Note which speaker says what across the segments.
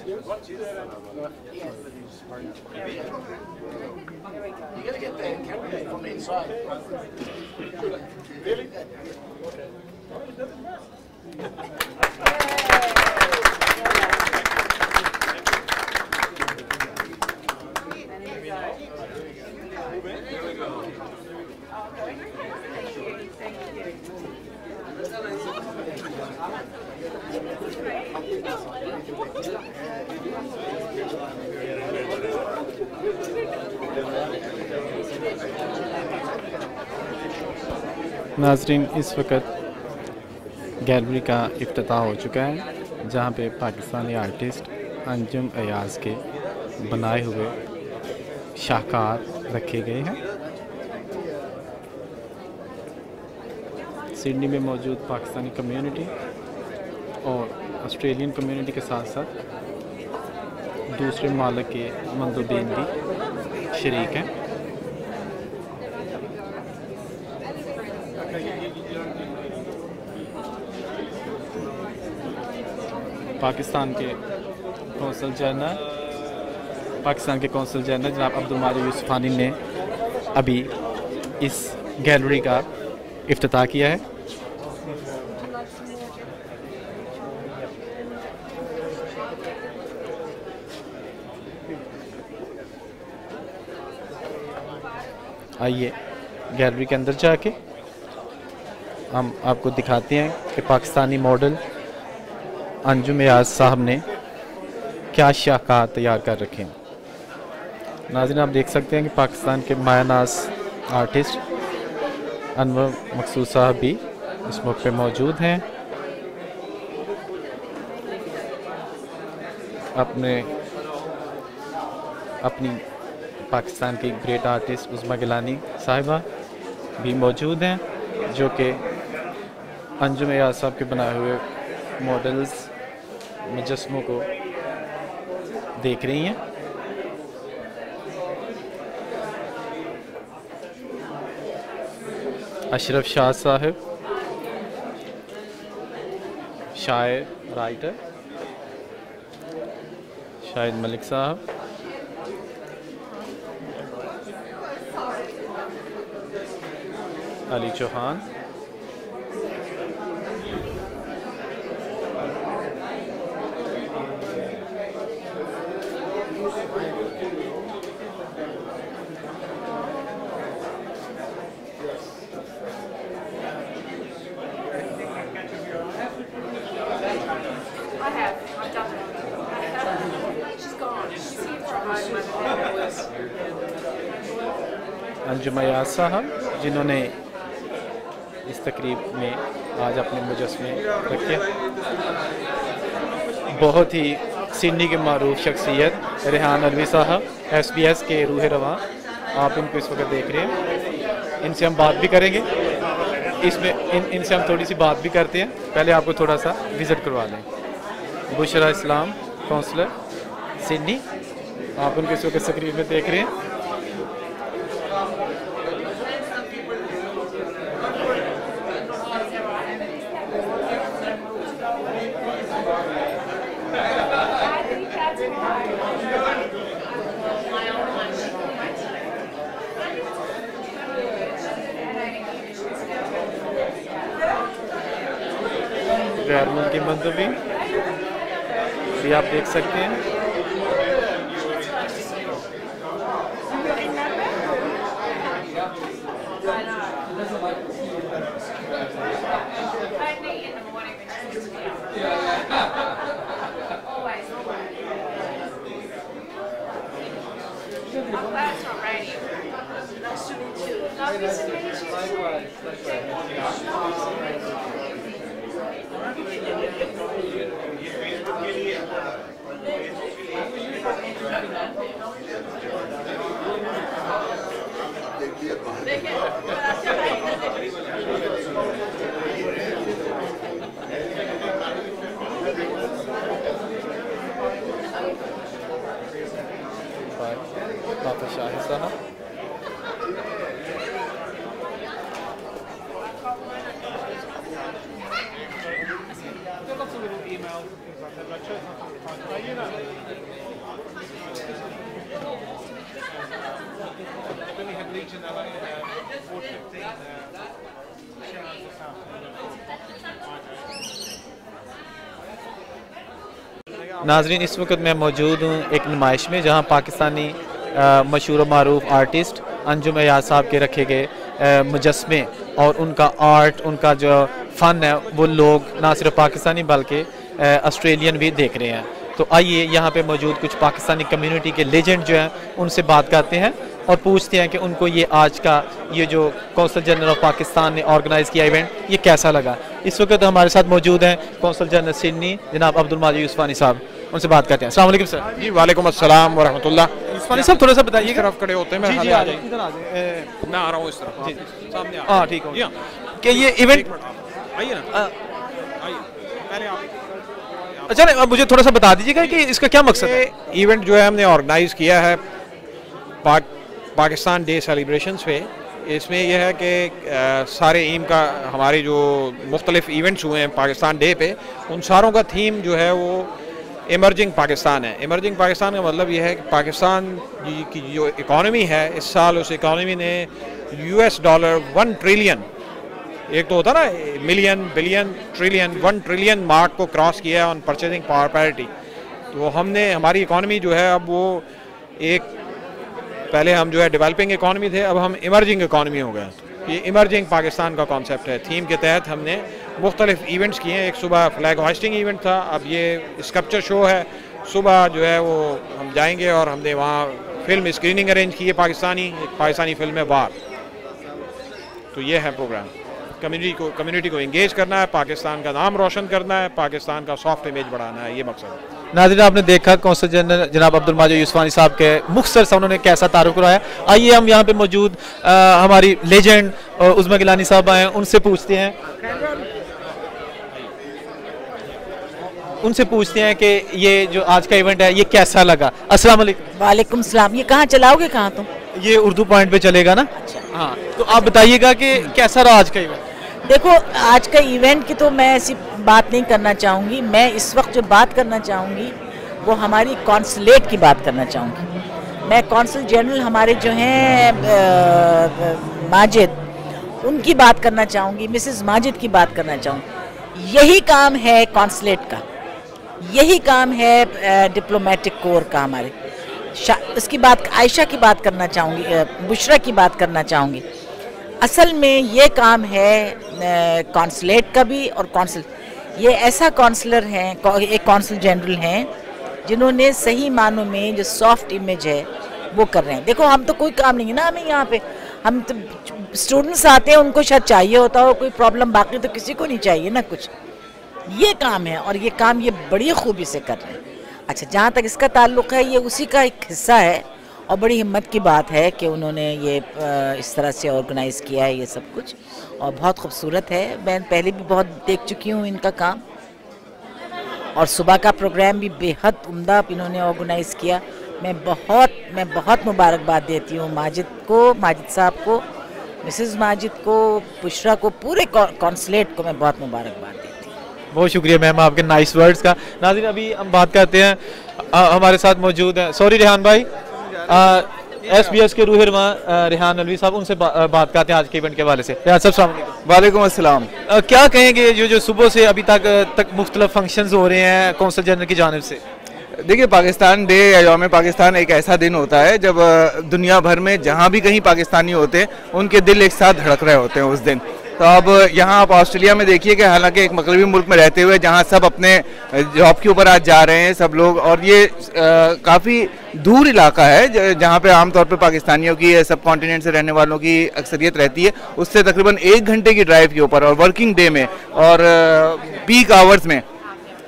Speaker 1: You gotta get the camera from inside. Really? Okay.
Speaker 2: नाज़रीन, इस वक्त गैलरी का इफ्तिताह हो चुका है जहाँ पे पाकिस्तानी आर्टिस्ट अंजुम अयाज़ के बनाए हुए शाहकार रखे गए हैं। सिडनी में मौजूद पाकिस्तानी कम्युनिटी और ऑस्ट्रेलियन कम्युनिटी के साथ साथ दूसरे मालिक के मंदुबीन भी शरीक हैं। पाकिस्तान के कौंसल जनरल जनाब अब्दुल मालिक यूसुफ़ानी ने अभी इस गैलरी का इफ्तिताह किया है। आइए गैलरी के अंदर जाके हम आपको दिखाते हैं कि पाकिस्तानी मॉडल अंजुम अयाज़ साहब ने क्या शाहकार तैयार कर रखे हैं। नाज़रीन, आप देख सकते हैं कि पाकिस्तान के मायानाज़ आर्टिस्ट अनवर मकसूद साहब भी इस मौके पे मौजूद हैं। अपनी पाकिस्तान की ग्रेट आर्टिस्ट उस्मा गिलानी साहिबा भी मौजूद हैं जो कि अंजुम अयाज़ साहब के बनाए हुए मॉडल्स मुजस्मों को देख रही हैं। अशरफ शाह साहब शायर राइटर, शाहिद मलिक साहब, अली चौहान, अंजुम अयाज़ साहब जिन्होंने इस तकरीब में आज अपने मुजस्मे रखे। बहुत ही सिडनी के मारूफ शख्सियत रेहान अलवी साहब SBS के रूह रवां, आप इनको इस वक्त देख रहे हैं। इनसे हम बात भी करेंगे, इनसे हम थोड़ी सी बात भी करते हैं। पहले आपको थोड़ा सा विज़िट करवा लें। बुशरा इस्लाम काउंसलर सिडनी, आप उनको इस वक्त तकरीब में देख रहे हैं। गैर मुल्की मंदबी भी आप देख सकते हैं। शाहिद साहब, नाजरीन, इस वक्त मैं मौजूद हूँ एक नुमाइश में जहाँ पाकिस्तानी मशहूर मारूफ आर्टिस्ट अंजुम एयाज साहब के रखे गए मुजस्मे और उनका आर्ट, उनका जो फ़न है वो लोग ना सिर्फ पाकिस्तानी बल्कि ऑस्ट्रेलियन भी देख रहे हैं। तो आइए यहाँ पे मौजूद कुछ पाकिस्तानी कम्युनिटी के लेजेंड जो हैं उनसे बात करते हैं और पूछते हैं कि उनको ये आज का ये जो कौंसल जनरल ऑफ पाकिस्तान ने ऑर्गेनाइज़ किया इवेंट ये कैसा लगा। इस वक्त हमारे साथ मौजूद हैं कौंसल जनरल सिडनी जनाब अब्दुल माजिद यूसुफानी साहब, उनसे बात करते हैं। अस्सलाम वालेकुम सर।
Speaker 3: जी वालेकुम अस्सलाम व रहमतुल्लाह।
Speaker 2: यूसुफानी साहब थोड़ा सा बताइए,
Speaker 3: तरफ खड़े होते हैं,
Speaker 2: जी जी आ जाइए,
Speaker 3: मैं आ रहा हूँ इस तरफ,
Speaker 2: जी
Speaker 3: सामने आ
Speaker 2: हाँ ठीक हो
Speaker 3: जी हाँ।
Speaker 2: कि ये इवेंट
Speaker 3: आइए ना, आइए पहले आप।
Speaker 2: अच्छा अब मुझे थोड़ा सा बता दीजिएगा कि इसका क्या मकसद है।
Speaker 3: इवेंट जो है हमने ऑर्गेनाइज़ किया है पाकिस्तान डे सेलिब्रेशंस पे। इसमें यह है कि सारे ईम का हमारे जो मुख्तलिफ इवेंट्स हुए हैं पाकिस्तान डे पे, उन सारों का थीम जो है वो इमर्जिंग पाकिस्तान है। इमर्जिंग पाकिस्तान का मतलब यह है कि पाकिस्तान की जो इकॉनमी है इस साल, उस इकॉनमी ने $1 ट्रिलियन, एक तो होता ना million billion trillion, 1 trillion mark को क्रॉस किया ऑन परचेजिंग पावर पैरिटी। तो हमने हमारी इकॉनमी जो है अब वो एक, पहले हम जो है डेवलपिंग इकॉनमी थे, अब हम इमर्जिंग इकॉनमी हो गए। ये इमर्जिंग पाकिस्तान का कॉन्सेप्ट है। थीम के तहत हमने मुख्तलिफ इवेंट्स किए हैं। एक सुबह फ्लैग होस्टिंग इवेंट था, अब ये स्कल्पचर शो है। सुबह जो है वो हम जाएंगे और हमने वहाँ फिल्म स्क्रीनिंग अरेंज की है पाकिस्तानी फिल्म है वार। तो ये है प्रोग्राम। कम्युनिटी को एंगेज करना है, पाकिस्तान का नाम रोशन करना है, पाकिस्तान का सॉफ्ट इमेज बढ़ाना है, ये मकसद है।
Speaker 2: नाज़रीन, आपने देखा कौंसल जनरल जनाब अब्दुल माजिद यूसुफानी साहब के मुख्तसर से उन्होंने कैसा तारुफ कराया। आइए हम यहाँ पे मौजूद हमारी लेजेंड उज़्मा गिलानी साहब आए हैं, उनसे पूछते हैं कि ये जो आज का इवेंट है ये कैसा लगा। अस्सलाम वालेकुम।
Speaker 4: वालेकुम सलाम। ये कहाँ चलाओगे, कहाँ तुम?
Speaker 2: ये उर्दू पॉइंट पे चलेगा ना। हाँ, तो आप बताइएगा कि कैसा रहा आज का इवेंट।
Speaker 4: देखो, आज का इवेंट की तो मैं ऐसी बात नहीं करना चाहूँगी। मैं इस वक्त जो बात करना चाहूँगी वो हमारी कॉन्सुलेट की बात करना चाहूँगी। मैं कौंसल जनरल हमारे जो हैं माजिद, उनकी बात करना चाहूँगी, मिसेस माजिद की बात करना चाहूँगी। यही काम है कौंसलेट का, यही काम है डिप्लोमेटिक कोर का हमारे। इसकी बात आयशा की बात करना चाहूँगी, बुशरा की बात करना चाहूँगी। असल में ये काम है कौंसलेट का भी। और कौंसल ये ऐसा कौंसलर हैं, एक कौंसल जनरल हैं जिन्होंने सही मानों में जो सॉफ्ट इमेज है वो कर रहे हैं। देखो, हम तो कोई काम नहीं है ना हमें यहाँ पे, हम तो स्टूडेंट्स आते हैं, उनको शायद चाहिए होता हो कोई प्रॉब्लम, बाकी तो किसी को नहीं चाहिए ना कुछ। ये काम है और ये काम ये बड़ी खूबी से कर रहे हैं। अच्छा, जहाँ तक इसका ताल्लुक़ है, ये उसी का एक हिस्सा है और बड़ी हिम्मत की बात है कि उन्होंने ये इस तरह से ऑर्गेनाइज़ किया है ये सब कुछ, और बहुत खूबसूरत है। मैं पहले भी बहुत देख चुकी हूँ इनका काम, और सुबह का प्रोग्राम भी बेहद उम्दा इन्होंने ऑर्गेनाइज़ किया। मैं बहुत मुबारकबाद देती हूँ माजिद साहब को, मिसेस माजिद को, बुशरा को, पूरे कौंसलेट को मैं बहुत मुबारकबाद देती हूँ।
Speaker 2: बहुत शुक्रिया मैम आपके नाइस वर्ड्स का। नाज़रीन, अभी हम बात करते हैं, हमारे साथ मौजूद हैं, सॉरी रेहान भाई, SBS के रूह रहमान रेहान अलवी साहब, उनसे बात करते हैं आज के इवेंट के हवाले से। रेहान साहब, अस्सलाम वालेकुम।
Speaker 5: वालेकुम अस्सलाम।
Speaker 2: क्या कहेंगे जो सुबह से अभी तक मुख्तलिफ फंक्शंस हो रहे हैं कौंसल जनरल की जानिब से?
Speaker 5: देखिए, पाकिस्तान डे या यौम पाकिस्तान एक ऐसा दिन होता है जब दुनिया भर में जहाँ भी कहीं पाकिस्तानी होते हैं उनके दिल एक साथ धड़क रहे होते हैं उस दिन। तो अब यहाँ आप ऑस्ट्रेलिया में देखिए कि हालांकि एक मगरबी मुल्क में रहते हुए जहाँ सब अपने जॉब के ऊपर आज जा रहे हैं सब लोग, और ये काफ़ी दूर इलाका है जहाँ पे आमतौर पे पाकिस्तानियों की, सब कॉन्टिनेंट से रहने वालों की अक्सरियत रहती है, उससे तकरीबन 1 घंटे की ड्राइव के ऊपर, और वर्किंग डे में और पीक आवर्स में।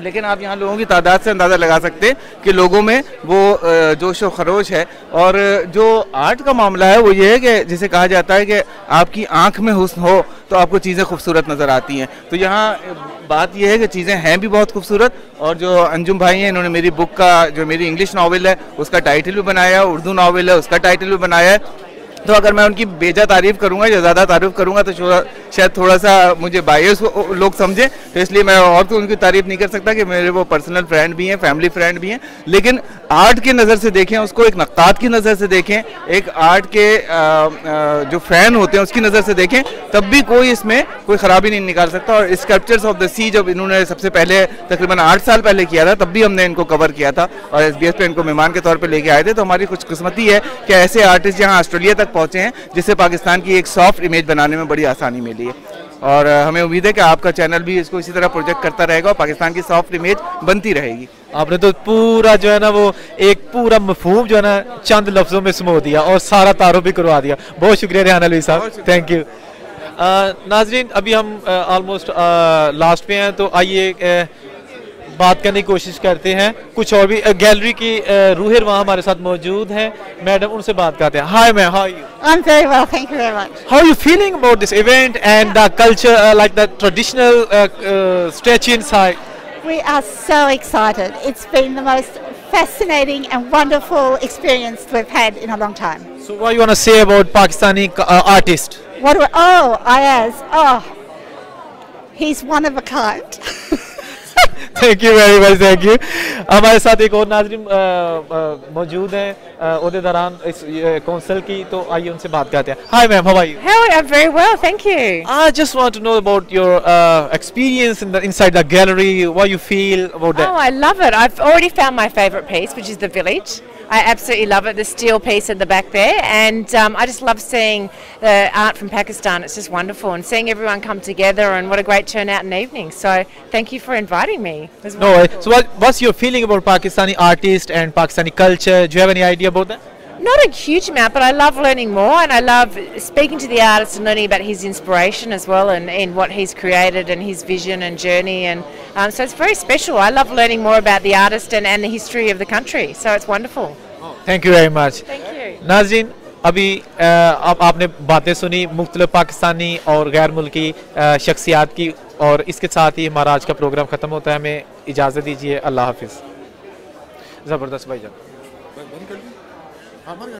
Speaker 5: लेकिन आप यहाँ लोगों की तादाद से अंदाज़ा लगा सकते हैं कि लोगों में वो जोश व खरोश है। और जो आर्ट का मामला है वो ये है कि जिसे कहा जाता है कि आपकी आंख में हुस्न हो तो आपको चीज़ें खूबसूरत नज़र आती हैं। तो यहाँ बात यह है कि चीज़ें हैं भी बहुत खूबसूरत, और जो अंजुम भाई हैं इन्होंने मेरी बुक का, जो मेरी इंग्लिश नावल है उसका टाइटल भी बनाया है, उर्दू नावल है उसका टाइटल भी बनाया है। तो अगर मैं उनकी बेजा तारीफ करूंगा या ज़्यादा तारीफ करूंगा तो शायद थोड़ा सा मुझे बायस लोग समझें, तो इसलिए मैं और तो उनकी तारीफ नहीं कर सकता कि मेरे वो पर्सनल फ्रेंड भी हैं, फैमिली फ्रेंड भी हैं। लेकिन आर्ट की नज़र से देखें उसको, एक नक्काद की नज़र से देखें, एक आर्ट के जो फ़ैन होते हैं उसकी नज़र से देखें, तब भी कोई इसमें कोई ख़राबी नहीं निकाल सकता। और स्कल्पचर्स ऑफ द सी जब इन्होंने सबसे पहले तकरीबन 8 साल पहले किया था, तब भी हमने इनको कवर किया था और SBS पे इनको मेहमान के तौर पे लेके आए थे। तो हमारी खुशकिस्मती है कि ऐसे आर्टिस्ट यहाँ ऑस्ट्रेलिया तक पहुँचे हैं जिससे पाकिस्तान की एक सॉफ्ट इमेज बनाने में बड़ी आसानी मिली है। और हमें उम्मीद है कि आपका चैनल भी इसको इसी तरह प्रोजेक्ट करता रहेगा और पाकिस्तान की सॉफ्ट इमेज बनती रहेगी।
Speaker 2: आपने तो पूरा जो है ना वो एक पूरा मफहूम जो है ना चंद लफ्जों में समो दिया और सारा तारुफ भी करवा दिया। बहुत शुक्रिया रेहान अलवी साहब, थैंक यू। नाजरीन, अभी हम ऑलमोस्ट लास्ट पे हैं, तो आइए बात करने की कोशिश करते हैं। कुछ और भी गैलरी की रूहिर वहाँ हमारे साथ मौजूद हैं, मैडम उनसे बात करते हैं। Hi ma'am, how are you?
Speaker 6: I'm very well, thank you very much.
Speaker 2: How are you feeling about this event and the culture, like the traditional statue inside?
Speaker 6: We are so excited. It's been the most fascinating and wonderful experience we've had in a long time.
Speaker 2: So what you want to say about Pakistani artist?
Speaker 6: He's one of a kind.
Speaker 2: Thank you very much, thank you. हमारे साथ एक और नाज़रीन मौजूद हैं ओहदेदारान इस council की, तो आइए उनसे बात करते हैं। Hi ma'am, how are you?
Speaker 7: How I'm very well, thank you.
Speaker 2: I just want to know about your experience inside the gallery. What you feel about that?
Speaker 7: Oh, I love it. I've already found my favourite piece, which is the village. I absolutely love it, the steel piece at the back there, and I just love seeing the art from Pakistan. It's just wonderful, and seeing everyone come together, and what a great turnout in the evening. So thank you for inviting me.
Speaker 2: No, so what's your feeling about Pakistani artists and Pakistani culture? Do you have any idea about that?
Speaker 7: Not a huge amount, but I love learning more, and I love speaking to the artist and learning about his inspiration as well, and what he's created and his vision and journey, and so it's very special. I love learning more about the artist and the history of the country, so it's wonderful.
Speaker 2: Thank you very much.
Speaker 7: Thank you.
Speaker 2: नाज़रीन, अभी आपने बातें सुनी मुख्तलिफ पाकिस्तानी और गैर मुल्की शख्सियात की, और इसके साथ ही हमारा आज का प्रोग्राम ख़त्म होता है। हमें इजाज़त दीजिए, अल्लाह हाफिज़। ज़बरदस्त भाईजान।